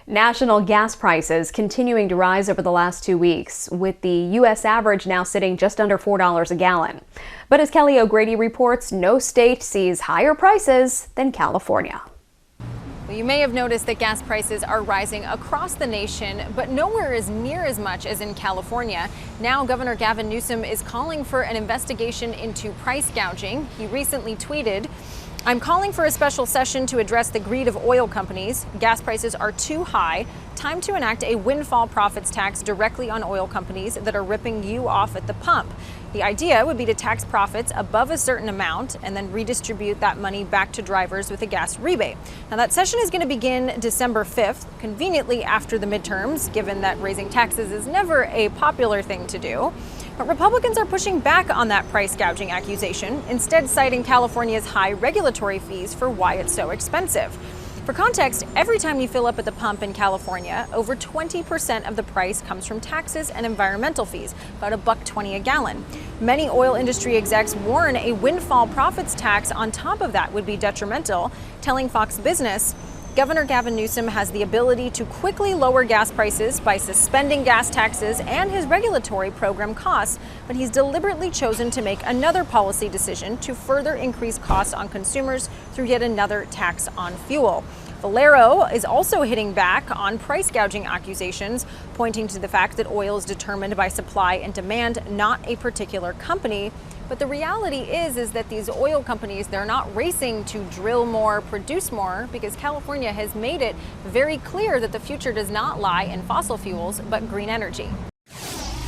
National gas prices continuing to rise over the last 2 weeks, with the U.S. average now sitting just under $4 a gallon. But as Kelly O'Grady reports, no state sees higher prices than California. You may have noticed that gas prices are rising across the nation, but nowhere is near as much as in California. Now, Governor Gavin Newsom is calling for an investigation into price gouging. He recently tweeted, "I'm calling for a special session to address the greed of oil companies. Gas prices are too high. Time to enact a windfall profits tax directly on oil companies that are ripping you off at the pump." The idea would be to tax profits above a certain amount and then redistribute that money back to drivers with a gas rebate. Now, that session is going to begin December 5th, conveniently after the midterms, given that raising taxes is never a popular thing to do. But Republicans are pushing back on that price gouging accusation, instead citing California's high regulatory fees for why it's so expensive. For context, every time you fill up at the pump in California, over 20% of the price comes from taxes and environmental fees, about $1.20 a gallon. Many oil industry execs warn a windfall profits tax on top of that would be detrimental, telling Fox Business, Governor Gavin Newsom has the ability to quickly lower gas prices by suspending gas taxes and his regulatory program costs, but he's deliberately chosen to make another policy decision to further increase costs on consumers through yet another tax on fuel. Valero is also hitting back on price gouging accusations, pointing to the fact that oil is determined by supply and demand, not a particular company. But the reality is that these oil companies, they're not racing to drill more, produce more, because California has made it very clear that the future does not lie in fossil fuels, but green energy.